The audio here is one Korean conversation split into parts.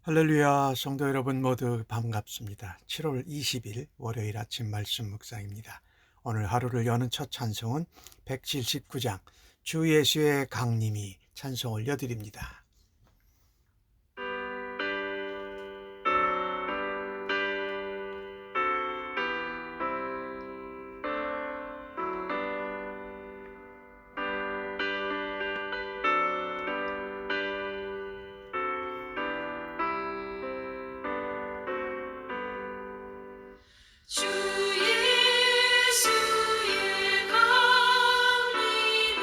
할렐루야, 성도 여러분 모두 반갑습니다. 7월 20일 월요일 아침 말씀 묵상입니다. 오늘 하루를 여는 첫 찬송은 179장 주 예수의 강림이 찬송 올려드립니다. 주 예수의 강림이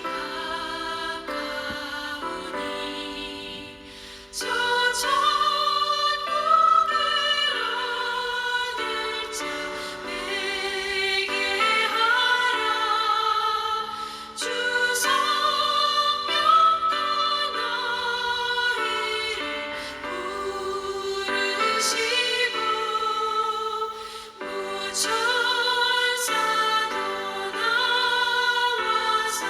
가까우니 저 천국을 얻을 자 되게 하라. 주 성령과 너희를 부르시고 천사도 나와서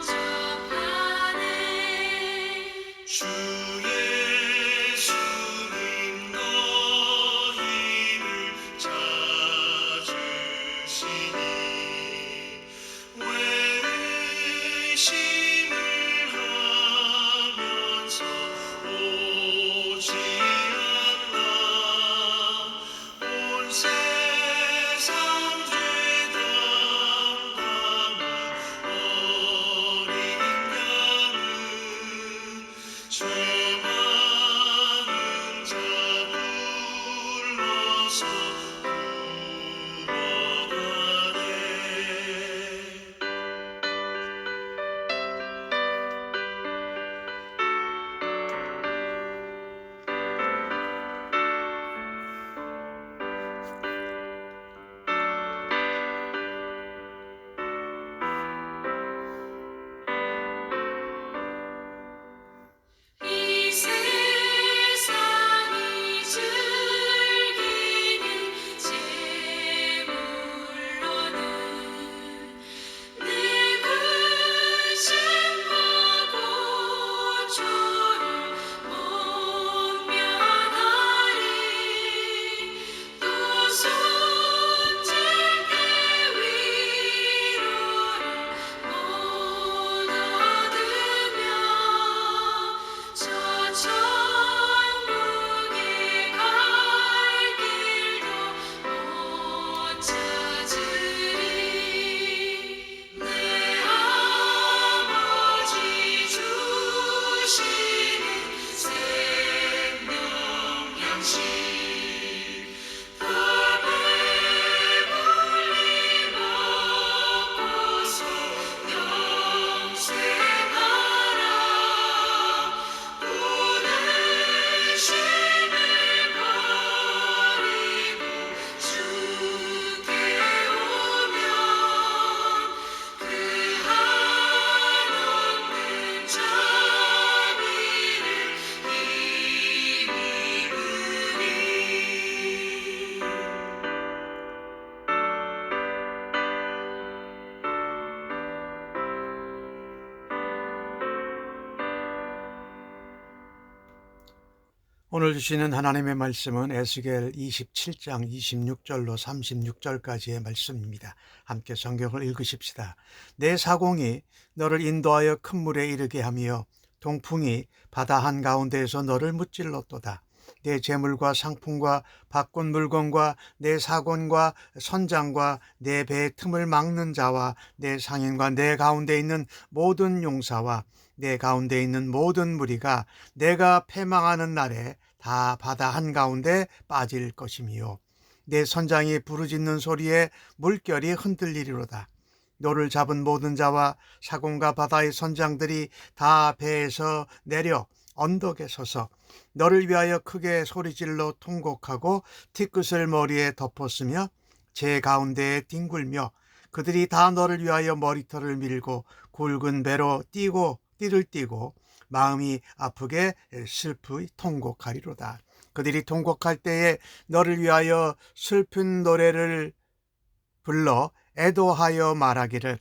영접하네. 주 예수님 너희를 찾으시니 왜 의심을 하면서 오지 않나. 온 세상 죄 담당한 어린 양은 죄 많은 자 불러서 구원하네. 이 세상이 즐기는 제물로는 내 근심과 고초를 못 면하리. 또 손질 때 위로를 못 얻으며 저 천국에 갈 길도 못 찾으리. 내 아버지 주시는 생명 양식 다 배불리 먹고서 영생하라. 오늘 심을 버리고 주께 오면 그 한없는 자비를 힘입으리. 오늘 주시는 하나님의 말씀은 에스겔 27장 26절로 36절까지의 말씀입니다. 함께 성경을 읽으십시다. 내 사공이 너를 인도하여 큰 물에 이르게 하며 동풍이 바다 한가운데에서 너를 무찔렀도다. 내 재물과 상품과 바꾼 물건과 내 사곤과 선장과 내 배의 틈을 막는 자와 내 상인과 내 가운데 있는 모든 용사와 내 가운데 있는 모든 무리가 내가 패망하는 날에 다 바다 한가운데 빠질 것이며 내 선장이 부르짖는 소리에 물결이 흔들리리로다. 너를 잡은 모든 자와 사공과 바다의 선장들이 다 배에서 내려 언덕에 서서 너를 위하여 크게 소리질러 통곡하고 티끝을 머리에 덮었으며 제 가운데에 뒹굴며 그들이 다 너를 위하여 머리털을 밀고 굵은 배로 띠를 띠고 마음이 아프게 슬프이 통곡하리로다. 그들이 통곡할 때에 너를 위하여 슬픈 노래를 불러 애도하여 말하기를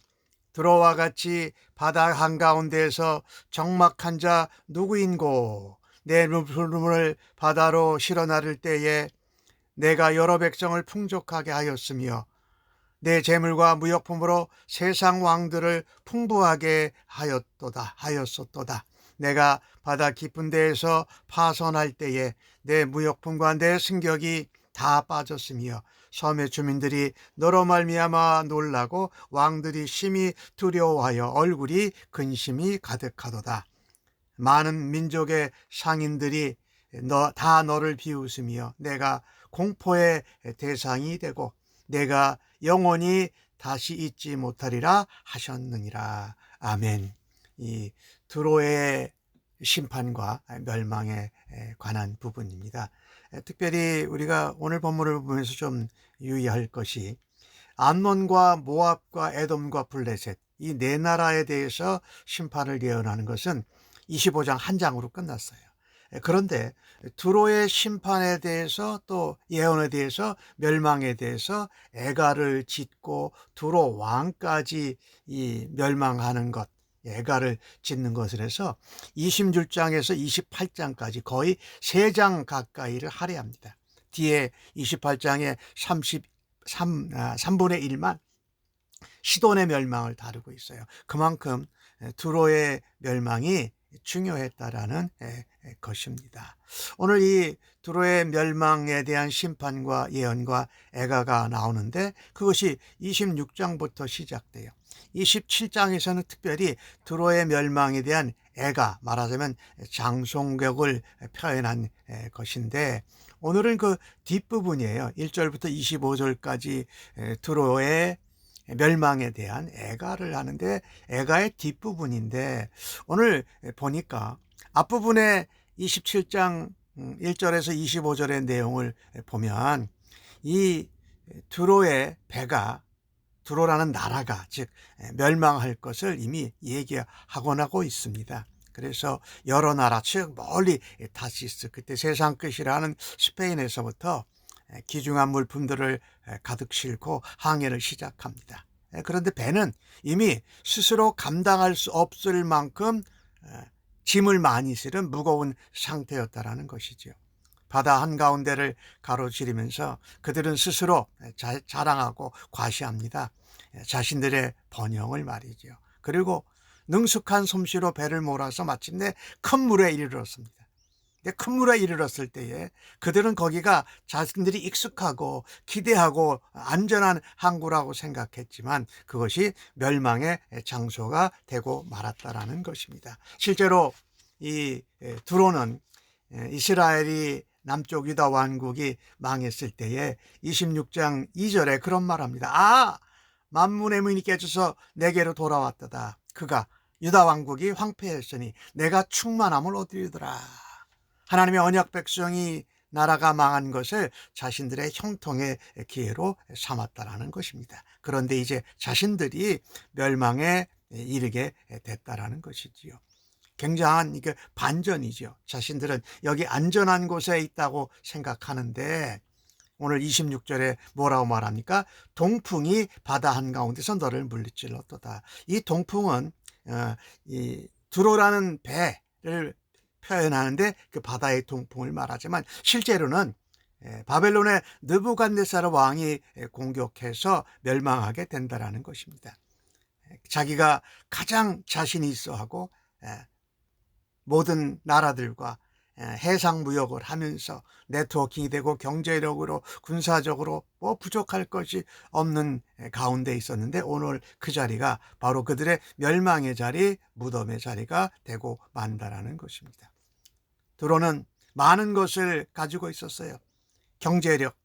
들어와 같이 바다 한가운데에서 적막한 자 누구인고 내 눈물을 바다로 실어 나를 때에 내가 여러 백성을 풍족하게 하였으며 내 재물과 무역품으로 세상 왕들을 풍부하게 하였었도다. 내가 바다 깊은 데에서 파선할 때에 내 무역품과 내 승격이 다 빠졌으며 섬의 주민들이 너로 말미암아 놀라고 왕들이 심히 두려워하여 얼굴이 근심이 가득하도다. 많은 민족의 상인들이 다 너를 비웃으며 내가 공포의 대상이 되고 내가 영원히 다시 잊지 못하리라 하셨느니라. 아멘. 이 드로의 심판과 멸망에 관한 부분입니다. 특별히 우리가 오늘 본문을 보면서 좀 유의할 것이 암몬과 모압과 에돔과 블레셋 이 네 나라에 대해서 심판을 예언하는 것은 25장 한 장으로 끝났어요. 그런데 두로의 심판에 대해서 또 예언에 대해서 멸망에 대해서 애가를 짓고 두로 왕까지 이 멸망하는 것 애가를 짓는 것을 해서 26장에서 28장까지 거의 3장 가까이를 할애합니다. 뒤에 28장에 3분의 1만 시돈의 멸망을 다루고 있어요. 그만큼 두로의 멸망이 중요했다라는 것입니다. 오늘 이 두로의 멸망에 대한 심판과 예언과 애가가 나오는데 그것이 26장부터 시작돼요. 27장에서는 특별히 두로의 멸망에 대한 애가 말하자면 장송격을 표현한 것인데 오늘은 그 뒷부분이에요. 1절부터 25절까지 두로의 멸망에 대한 애가를 하는데 애가의 뒷부분인데 오늘 보니까 앞부분에 27장 1절에서 25절의 내용을 보면 이 두로의 배가 두로라는 나라가 즉 멸망할 것을 이미 얘기하곤 하고 있습니다. 그래서 여러 나라 즉 멀리 타시스 그때 세상 끝이라는 스페인에서부터 귀중한 물품들을 가득 싣고 항해를 시작합니다. 그런데 배는 이미 스스로 감당할 수 없을 만큼 짐을 많이 실은 무거운 상태였다라는 것이죠. 바다 한가운데를 가로지르면서 그들은 스스로 자랑하고 과시합니다. 자신들의 번영을 말이죠. 그리고 능숙한 솜씨로 배를 몰아서 마침내 큰 물에 이르렀습니다. 큰 물에 이르렀을 때에 그들은 거기가 자신들이 익숙하고 기대하고 안전한 항구라고 생각했지만 그것이 멸망의 장소가 되고 말았다라는 것입니다. 실제로 이 두로는 이스라엘이 남쪽 유다 왕국이 망했을 때에 26장 2절에 그런 말합니다. 만문의 문이 깨져서 내게로 돌아왔도다. 그가 유다 왕국이 황폐했으니 내가 충만함을 얻으리더라. 하나님의 언약 백성이 나라가 망한 것을 자신들의 형통의 기회로 삼았다라는 것입니다. 그런데 이제 자신들이 멸망에 이르게 됐다라는 것이지요. 굉장한 이게 반전이죠. 자신들은 여기 안전한 곳에 있다고 생각하는데 오늘 26절에 뭐라고 말합니까? 동풍이 바다 한가운데서 너를 물리찔렀도다. 이 동풍은 이 두로라는 배를 표현하는데 그 바다의 동풍을 말하지만 실제로는 바벨론의 느부갓네살 왕이 공격해서 멸망하게 된다라는 것입니다. 자기가 가장 자신이 있어하고 모든 나라들과 해상 무역을 하면서 네트워킹이 되고 경제력으로 군사적으로 부족할 것이 없는 가운데 있었는데 오늘 그 자리가 바로 그들의 멸망의 자리, 무덤의 자리가 되고 만다라는 것입니다. 두로는 많은 것을 가지고 있었어요. 경제력,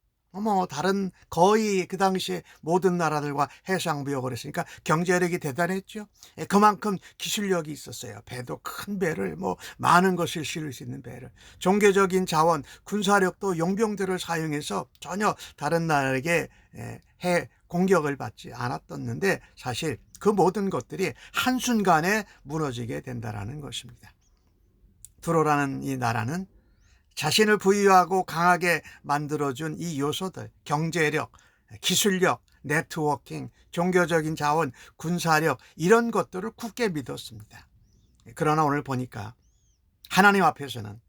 다른 거의 그 당시에 모든 나라들과 해상 무역을 했으니까 경제력이 대단했죠. 그만큼 기술력이 있었어요. 배도 큰 배를 많은 것을 실을 수 있는 배를 종교적인 자원, 군사력도 용병들을 사용해서 전혀 다른 나라에게 해 공격을 받지 않았었는데 사실 그 모든 것들이 한순간에 무너지게 된다는 것입니다. 두로라는 이 나라는 자신을 부유하고 강하게 만들어준 이 요소들, 경제력, 기술력, 네트워킹, 종교적인 자원, 군사력 이런 것들을 굳게 믿었습니다. 그러나 오늘 보니까 하나님 앞에서는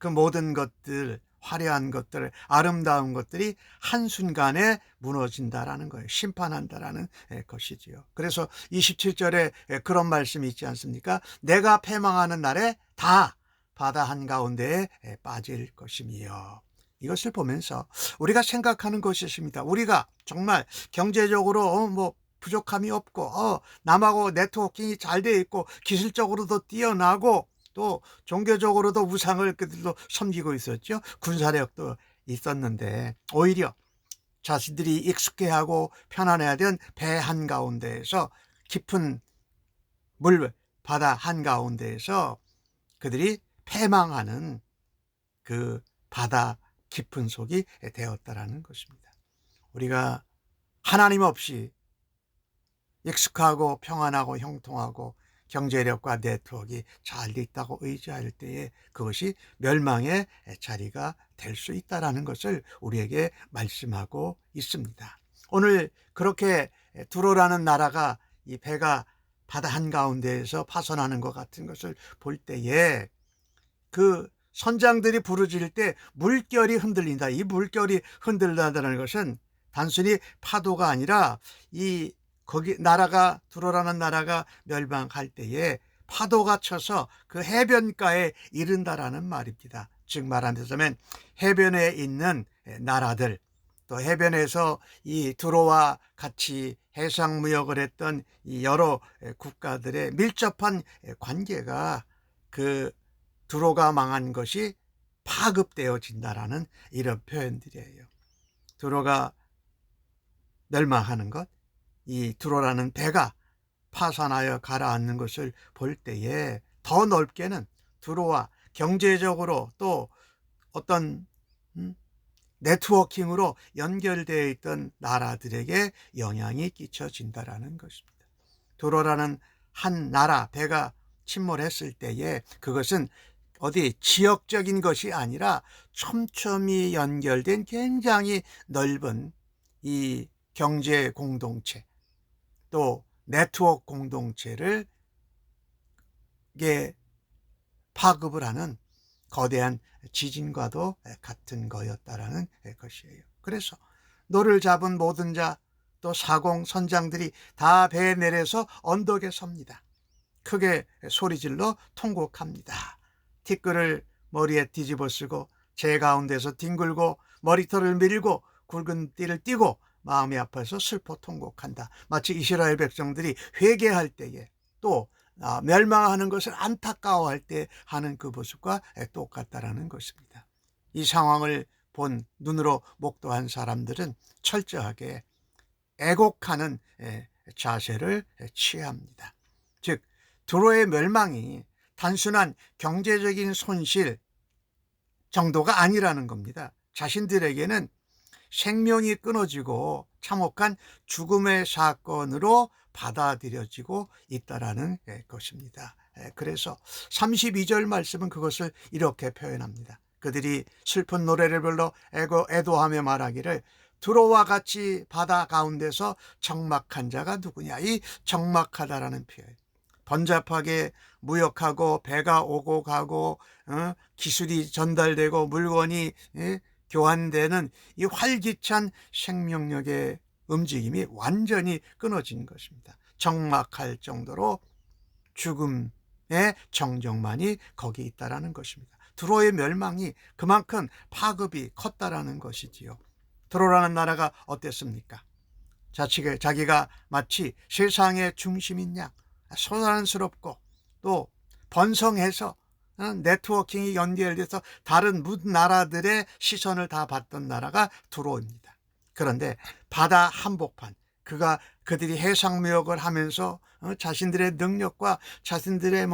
그 모든 것들, 화려한 것들, 아름다운 것들이 한순간에 무너진다라는 거예요. 심판한다라는 것이지요. 그래서 27절에 그런 말씀이 있지 않습니까? 내가 패망하는 날에 다 바다 한가운데에 빠질 것이며. 이것을 보면서 우리가 생각하는 것이 있습니다. 우리가 정말 경제적으로 뭐 부족함이 없고 남하고 네트워킹이 잘 돼 있고 기술적으로도 뛰어나고 또 종교적으로도 우상을 그들도 섬기고 있었죠. 군사력도 있었는데 오히려 자신들이 익숙해하고 편안해하던 배 한가운데에서 깊은 물 바다 한가운데에서 그들이 패망하는 그 바다 깊은 속이 되었다라는 것입니다. 우리가 하나님 없이 익숙하고 평안하고 형통하고 경제력과 네트워크가 잘 돼 있다고 의지할 때에 그것이 멸망의 자리가 될 수 있다는 것을 우리에게 말씀하고 있습니다. 오늘 그렇게 두로라는 나라가 이 배가 바다 한가운데에서 파손하는 것 같은 것을 볼 때에 그 선장들이 부르짖을 때 물결이 흔들린다. 이 물결이 흔들린다는 것은 단순히 파도가 아니라 거기 나라가 두로라는 나라가 멸망할 때에 파도가 쳐서 그 해변가에 이른다라는 말입니다. 즉 말하자면 해변에 있는 나라들 또 해변에서 이 두로와 같이 해상무역을 했던 이 여러 국가들의 밀접한 관계가 그 두로가 망한 것이 파급되어진다라는 이런 표현들이에요. 두로가 멸망하는 것, 이 두로라는 배가 파산하여 가라앉는 것을 볼 때에 더 넓게는 두로와 경제적으로 또 어떤 네트워킹으로 연결되어 있던 나라들에게 영향이 끼쳐진다라는 것입니다. 두로라는 한 나라 배가 침몰했을 때에 그것은 어디 지역적인 것이 아니라 촘촘히 연결된 굉장히 넓은 이 경제 공동체 또 네트워크 공동체를 파급을 하는 거대한 지진과도 같은 거였다라는 것이에요. 그래서 노를 잡은 모든 자 또 사공 선장들이 다 배에 내려서 언덕에 섭니다. 크게 소리질러 통곡합니다. 티끌을 머리에 뒤집어 쓰고 제 가운데서 뒹굴고 머리털을 밀고 굵은 띠를 띠고 마음이 아파서 슬퍼 통곡한다. 마치 이스라엘 백성들이 회개할 때에 또 멸망하는 것을 안타까워할 때 하는 그 모습과 똑같다라는 것입니다. 이 상황을 본 눈으로 목도한 사람들은 철저하게 애곡하는 자세를 취합니다. 즉 두로의 멸망이 단순한 경제적인 손실 정도가 아니라는 겁니다. 자신들에게는 생명이 끊어지고 참혹한 죽음의 사건으로 받아들여지고 있다라는 것입니다. 그래서 32절 말씀은 그것을 이렇게 표현합니다. 그들이 슬픈 노래를 불러 애도하며 말하기를 두로와 같이 바다 가운데서 적막한 자가 누구냐. 이 적막하다라는 표현. 번잡하게 무역하고 배가 오고 가고 기술이 전달되고 물건이 교환되는 이 활기찬 생명력의 움직임이 완전히 끊어진 것입니다. 적막할 정도로 죽음의 정적만이 거기 있다라는 것입니다. 두로의 멸망이 그만큼 파급이 컸다라는 것이지요. 두로라는 나라가 어땠습니까? 자기가 마치 세상의 중심인 양 소란스럽고 또 번성해서 네트워킹이 연결돼서 다른 나라들의 시선을 다 받던 나라가 두로입니다. 그런데 바다 한복판 그들이 해상무역을 하면서 자신들의 능력과 자신들의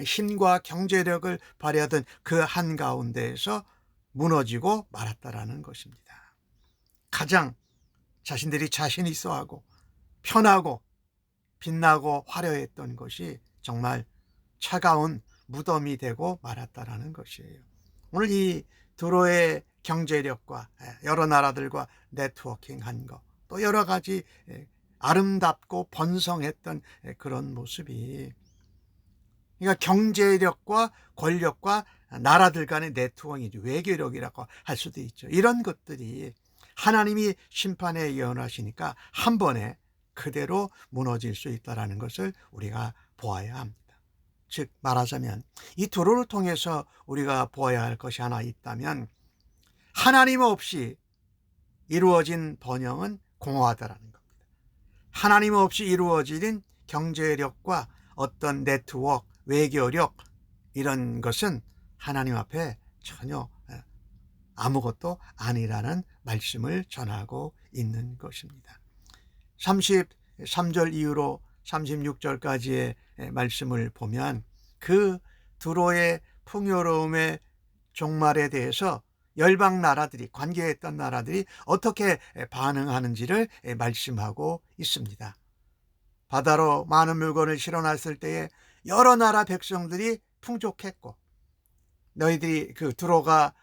힘과 경제력을 발휘하던 그 한가운데에서 무너지고 말았다라는 것입니다. 가장 자신들이 자신 있어 하고 편하고 빛나고 화려했던 것이 정말 차가운 무덤이 되고 말았다라는 것이에요. 오늘 이 두로의 경제력과 여러 나라들과 네트워킹한 것, 또 여러 가지 아름답고 번성했던 그런 모습이 그러니까 경제력과 권력과 나라들 간의 네트워크이죠. 외교력이라고 할 수도 있죠. 이런 것들이 하나님이 심판에 예언하시니까 한 번에 그대로 무너질 수 있다는 것을 우리가 보아야 합니다. 즉 말하자면 이 두로를 통해서 우리가 보아야 할 것이 하나 있다면, 하나님 없이 이루어진 번영은 공허하다라는 겁니다. 하나님 없이 이루어진 경제력과 어떤 네트워크, 외교력, 이런 것은 하나님 앞에 전혀 아무것도 아니라는 말씀을 전하고 있는 것입니다. 33절 이후로 36절까지의 말씀을 보면 그 두로의 풍요로움의 종말에 대해서 열방 나라들이, 관계했던 나라들이 어떻게 반응하는지를 말씀하고 있습니다. 바다로 많은 물건을 실어놨을 때에 여러 나라 백성들이 풍족했고, 너희들이 그 두로가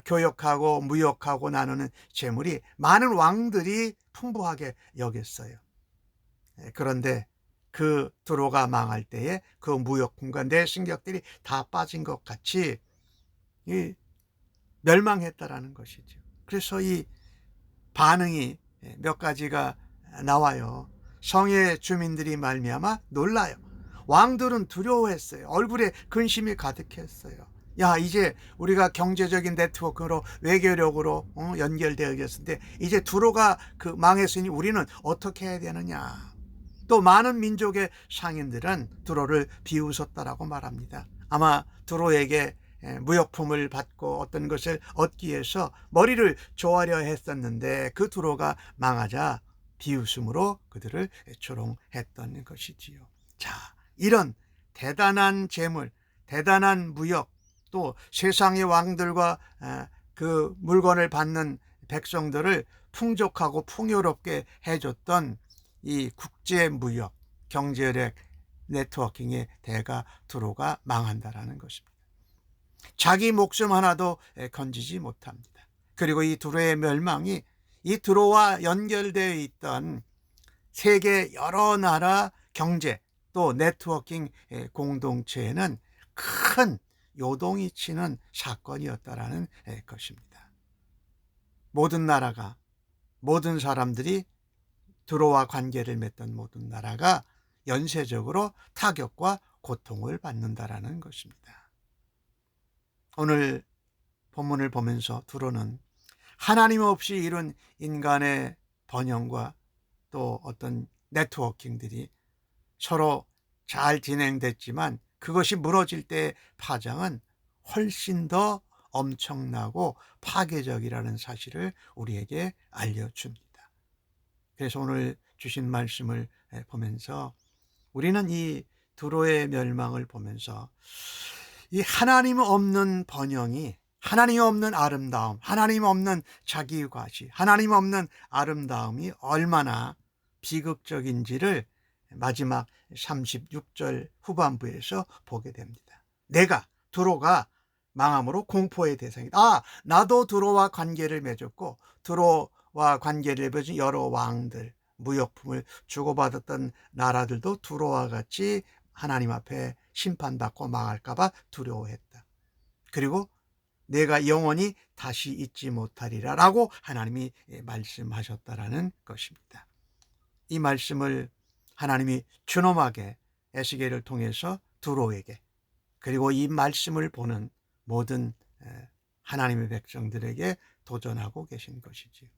교역하고 무역하고 나누는 재물이 많은 왕들이 풍부하게 여겼어요. 그런데 그 두로가 망할 때에 그 무역품과 내승격들이 다 빠진 것 같이 멸망했다라는 것이죠. 그래서 이 반응이 몇 가지가 나와요. 성의 주민들이 말미암아 놀라요. 왕들은 두려워했어요. 얼굴에 근심이 가득했어요. 야, 이제 우리가 경제적인 네트워크로 외교력으로 연결되어졌는데 이제 두로가 망했으니 우리는 어떻게 해야 되느냐. 또 많은 민족의 상인들은 두로를 비웃었다라고 말합니다. 아마 두로에게 무역품을 받고 어떤 것을 얻기 위해서 머리를 조아려 했었는데 그 두로가 망하자 비웃음으로 그들을 조롱했던 것이지요. 자, 이런 대단한 재물, 대단한 무역, 또 세상의 왕들과 그 물건을 받는 백성들을 풍족하고 풍요롭게 해줬던 이 국제무역, 경제력, 네트워킹의 대가 두로가 망한다라는 것입니다. 자기 목숨 하나도 건지지 못합니다. 그리고 이 두로의 멸망이 이 두로와 연결되어 있던 세계 여러 나라 경제 또 네트워킹 공동체에는 큰 요동이 치는 사건이었다라는 것입니다. 모든 나라가, 모든 사람들이, 두로와 관계를 맺던 모든 나라가 연쇄적으로 타격과 고통을 받는다라는 것입니다. 오늘 본문을 보면서 두로는 하나님 없이 이룬 인간의 번영과 또 어떤 네트워킹들이 서로 잘 진행됐지만 그것이 무너질 때의 파장은 훨씬 더 엄청나고 파괴적이라는 사실을 우리에게 알려줍니다. 그래서 오늘 주신 말씀을 보면서 우리는 이 두로의 멸망을 보면서 이 하나님 없는 번영이, 하나님 없는 아름다움, 하나님 없는 자기 과시, 하나님 없는 아름다움이 얼마나 비극적인지를 마지막 36절 후반부에서 보게 됩니다. 내가, 두로가 망함으로 공포의 대상이다. 나도 두로와 관계를 맺었고 두로와 관계를 맺은 여러 왕들, 무역품을 주고받았던 나라들도 두로와 같이 하나님 앞에 심판받고 망할까 봐 두려워했다. 그리고 내가 영원히 다시 잊지 못하리라 라고 하나님이 말씀하셨다라는 것입니다. 이 말씀을 하나님이 준엄하게 에스겔을 통해서 두로에게, 그리고 이 말씀을 보는 모든 하나님의 백성들에게 도전하고 계신 것이지요.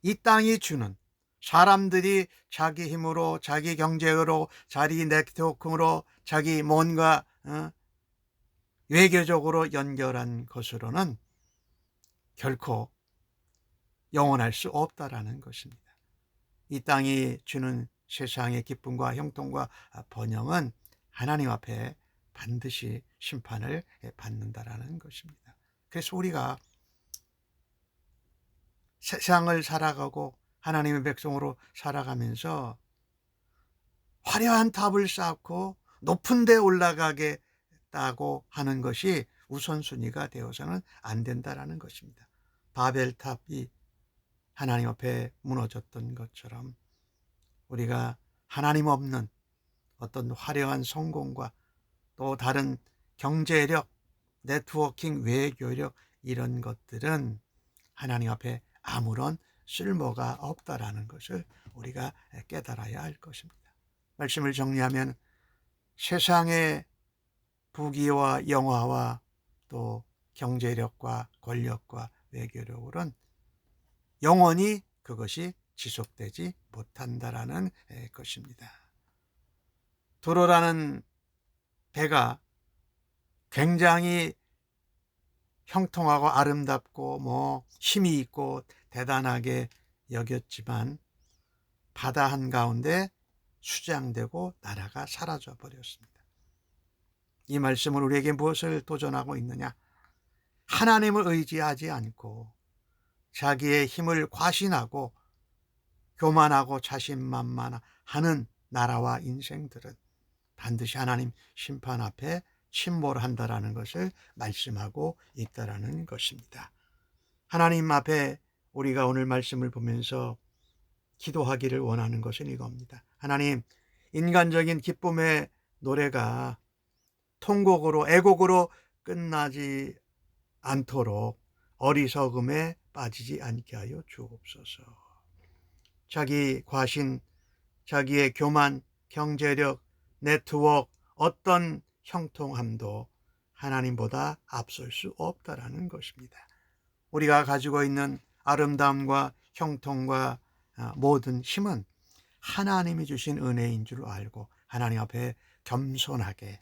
이 땅이 주는, 사람들이 자기 힘으로, 자기 경제로, 자기 네트워크로, 자기 뭔가 외교적으로 연결한 것으로는 결코 영원할 수 없다라는 것입니다. 이 땅이 주는 세상의 기쁨과 형통과 번영은 하나님 앞에 반드시 심판을 받는다라는 것입니다. 그래서 우리가 세상을 살아가고 하나님의 백성으로 살아가면서 화려한 탑을 쌓고 높은 데 올라가겠다고 하는 것이 우선순위가 되어서는 안 된다라는 것입니다. 바벨탑이 하나님 앞에 무너졌던 것처럼 우리가 하나님 없는 어떤 화려한 성공과 또 다른 경제력, 네트워킹, 외교력 이런 것들은 하나님 앞에 아무런 쓸모가 없다라는 것을 우리가 깨달아야 할 것입니다. 말씀을 정리하면 세상의 부귀와 영화와 또 경제력과 권력과 외교력으로는 영원히 그것이 지속되지 못한다라는 것입니다. 도로라는 배가 굉장히 형통하고 아름답고 힘이 있고 대단하게 여겼지만 바다 한가운데 수장되고 나라가 사라져 버렸습니다. 이 말씀은 우리에게 무엇을 도전하고 있느냐? 하나님을 의지하지 않고 자기의 힘을 과신하고 교만하고 자신만만하는 나라와 인생들은 반드시 하나님 심판 앞에 침몰한다라는 것을 말씀하고 있다라는 것입니다. 하나님 앞에 우리가 오늘 말씀을 보면서 기도하기를 원하는 것은 이겁니다. 하나님, 인간적인 기쁨의 노래가 통곡으로 애곡으로 끝나지 않도록 어리석음에 빠지지 않게 하여 주옵소서. 자기 과신, 자기의 교만, 경제력, 네트워크, 어떤 형통함도 하나님보다 앞설 수 없다라는 것입니다. 우리가 가지고 있는 아름다움과 형통과 모든 힘은 하나님이 주신 은혜인 줄 알고 하나님 앞에 겸손하게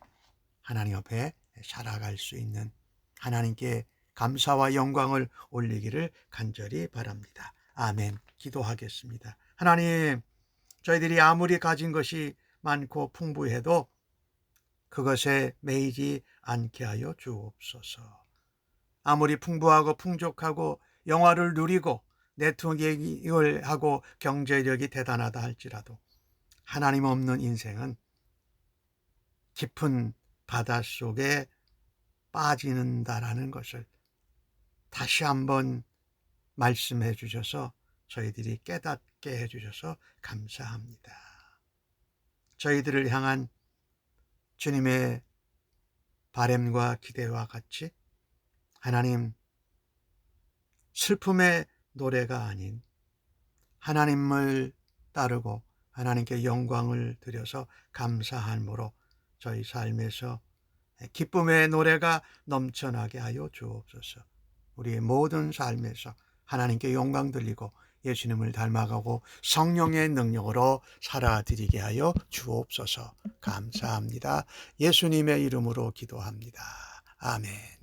하나님 앞에 살아갈 수 있는 하나님께 감사와 영광을 올리기를 간절히 바랍니다. 아멘. 기도하겠습니다. 하나님, 저희들이 아무리 가진 것이 많고 풍부해도 그것에 매이지 않게 하여 주옵소서. 아무리 풍부하고 풍족하고 영화를 누리고 네트워크를 하고 경제력이 대단하다 할지라도 하나님 없는 인생은 깊은 바닷속에 빠지는다라는 것을 다시 한번 말씀해 주셔서 저희들이 깨닫게 해 주셔서 감사합니다. 저희들을 향한 주님의 바램과 기대와 같이 하나님 슬픔의 노래가 아닌 하나님을 따르고 하나님께 영광을 드려서 감사함으로 저희 삶에서 기쁨의 노래가 넘쳐나게 하여 주옵소서. 우리의 모든 삶에서 하나님께 영광 돌리고 예수님을 닮아가고 성령의 능력으로 살아드리게 하여 주옵소서. 감사합니다. 예수님의 이름으로 기도합니다. 아멘.